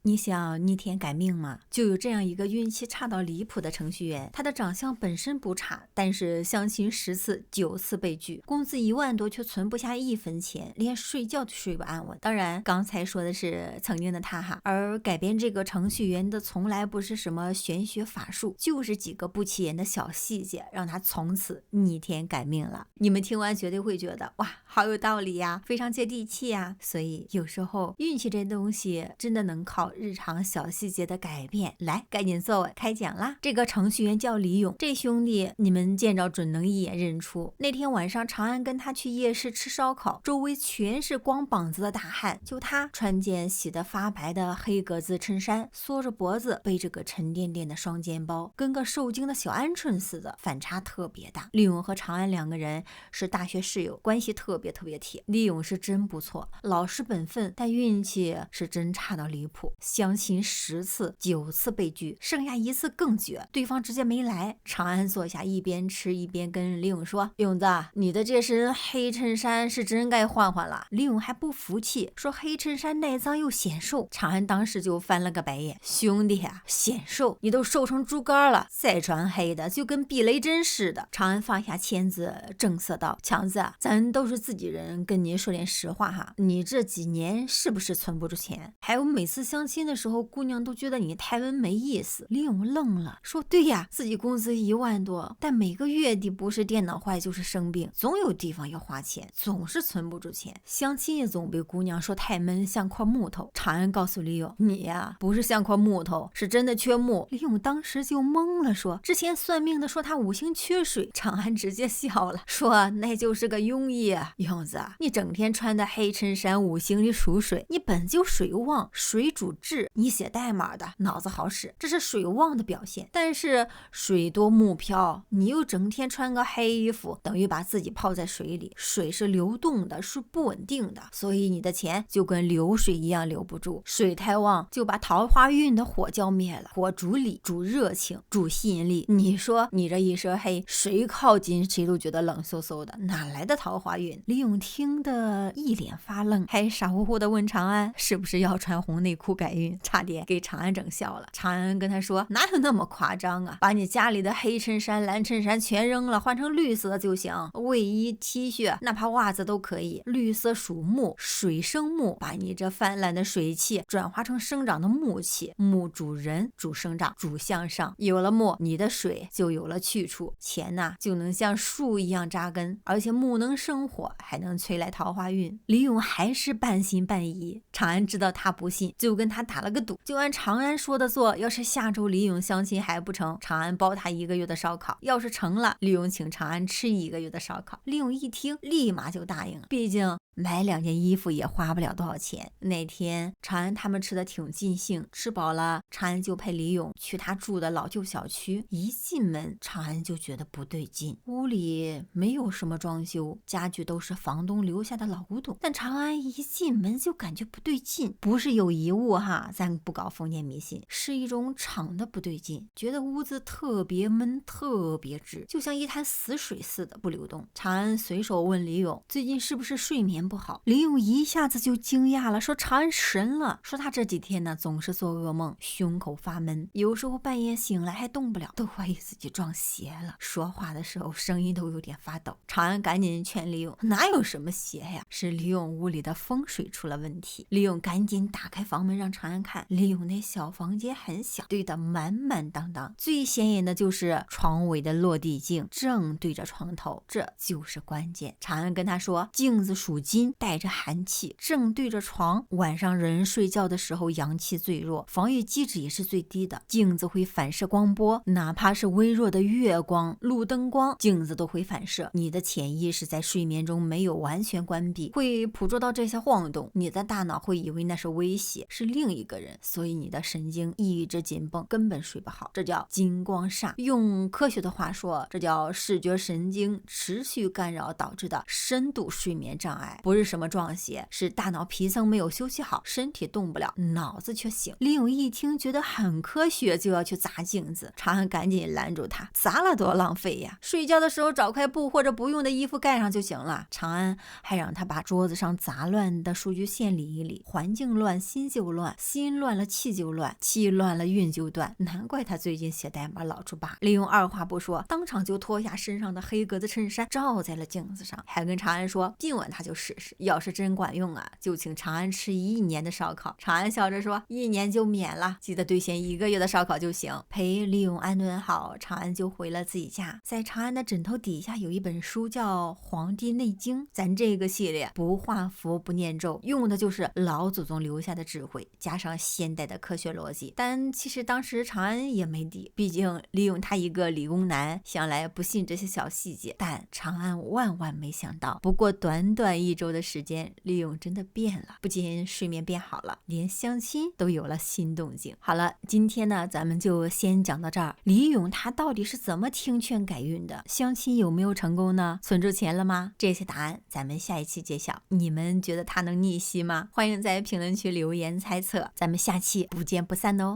你想逆天改命吗？就有这样一个运气差到离谱的程序员，他的长相本身不差，但是相亲10次9次被拒，工资1万多却存不下1分钱，连睡觉都睡不安稳。当然刚才说的是曾经的他哈，而改编这个程序员的从来不是什么玄学法术，就是几个不起眼的小细节，让他从此逆天改命了。你们听完绝对会觉得哇，好有道理呀，非常接地气呀。所以有时候运气这东西真的能靠日常小细节的改变。来，赶紧坐稳，开讲啦！这个程序员叫李勇，这兄弟你们见着准能一眼认出。那天晚上长安跟他去夜市吃烧烤，周围全是光膀子的大汉，就他穿件洗得发白的黑格子衬衫，缩着脖子，背着个沉甸甸的双肩包，跟个受惊的小鹌鹑似的，反差特别大。李勇和长安2个人是大学室友，关系特别铁。李勇是真不错，老实本分，但运气是真差到离谱。相亲10次9次被拒，剩下1次更绝，对方直接没来。长安坐下，一边吃一边跟李勇说：“勇子，你的这身黑衬衫是真该换换了。”李勇还不服气，说黑衬衫耐脏又显瘦。长安当时就翻了个白眼：“兄弟啊，显瘦？你都瘦成猪肝了，再穿黑的就跟避雷针似的。”长安放下签子，正色道：“强子，咱都是自己人，跟你说点实话哈，你这几年是不是存不住钱？还有每次相亲的时候，姑娘都觉得你太温没意思。”李勇愣了，说：“对呀，自己工资1万多，但每个月底不是电脑坏就是生病，总有地方要花钱，总是存不住钱。相亲也总被姑娘说太闷，像块木头。”长安告诉李勇：“你呀，不是像块木头，是真的缺木。”李勇当时就懵了，说：“之前算命的说他5行缺水。”长安直接笑了，说：“那就是个庸医啊，勇子，你整天穿的黑衬衫5行里属水，你本就水旺，水主智，你写代码的脑子好使，这是水旺的表现。但是水多木飘，你又整天穿个黑衣服，等于把自己泡在水里，水是流动的，是不稳定的，所以你的钱就跟流水一样留不住。水太旺就把桃花运的火浇灭了，火主理，主热情，主吸引力。你说你这一身黑，谁靠近谁都觉得冷飕飕的，哪来的桃花运？”李勇听得一脸发愣，还傻乎乎的问长安是不是要穿红内裤改运，差点给长安整笑了。长安跟他说：“哪有那么夸张啊，把你家里的黑衬衫蓝衬衫全扔了，换成绿色就行，卫衣 T 恤哪怕袜子都可以。绿色属木，水生木，把你这泛滥的水气转化成生长的木气，木主人，主生长，主向上，有了木，你的水就有了去处，钱呐就能像树一样扎根，而且木能生火，还能吹来桃花运。”李勇还是半信半疑，长安知道他不信，就跟他打了个赌，就按长安说的做，要是下周李勇相亲还不成，长安包他1个月的烧烤，要是成了，李勇请长安吃1个月的烧烤。李勇一听立马就答应了，毕竟买2件衣服也花不了多少钱。那天长安他们吃的挺尽兴，吃饱了，长安就陪李勇去他住的老旧小区。一进门，长安就觉得不对劲，屋里没有什么装修，家具都是房东留下的老古董，但长安一进门就感觉不对劲，不是有遗物哈，咱不搞封建迷信，是一种场的不对劲，觉得屋子特别闷，特别直，就像一潭死水似的不流动。长安随手问李勇最近是不是睡眠不好，李勇一下子就惊讶了，说长安神了，说他这几天呢总是做噩梦，胸口发闷，有时候半夜醒来还动不了，都怀疑自己撞邪了，说话的时候声音都有点发抖。长安赶紧劝李勇，哪有什么邪呀，是李勇屋里的风水出了问题。李勇赶紧打开房门让长安看，李勇那小房间很小，堆得满满当当，最显眼的就是床尾的落地镜，正对着床头，这就是关键。长安跟他说，镜子属金，带着寒气，正对着床，晚上人睡觉的时候阳气最弱，防御机制也是最低的，镜子会反射光波，哪怕是微弱的月光、路灯光，镜子都会反射。你的潜意识在睡眠中没有完全关闭，会捕捉到这些晃动，你的大脑会以为那是威胁，是另一个人，所以你的神经一直紧绷，根本睡不好，这叫金光煞。用科学的话说，这叫视觉神经持续干扰导致的深度睡眠障碍。态，不是什么撞邪，是大脑皮层没有休息好，身体动不了，脑子却醒。李勇一听觉得很科学，就要去砸镜子。长安赶紧拦住他，砸了多浪费呀，睡觉的时候找块布或者不用的衣服盖上就行了。长安还让他把桌子上杂乱的数据线理一理，环境乱心就乱，心乱了气就乱，气乱了运就断，难怪他最近写代码老出疤。李勇二话不说，当场就脱下身上的黑格子衬衫照在了镜子上，还跟长安说今晚他就试试，要是真管用啊，就请长安吃1年的烧烤。长安笑着说1年就免了，记得兑现1个月的烧烤就行。陪李勇安顿好，长安就回了自己家。在长安的枕头底下有一本书叫《黄帝内经》，咱这个系列不画符不念咒，用的就是老祖宗留下的智慧，加上现代的科学逻辑。但其实当时长安也没底，毕竟李勇他一个理工男，向来不信这些小细节。但长安万万没想到，不过短短1周的时间，李勇真的变了，不仅睡眠变好了，连相亲都有了新动静。好了，今天呢咱们就先讲到这儿。李勇他到底是怎么听劝改运的？相亲有没有成功呢？存住钱了吗？这些答案咱们下一期揭晓。你们觉得他能逆袭吗？欢迎在评论区留言猜测，咱们下期不见不散哦。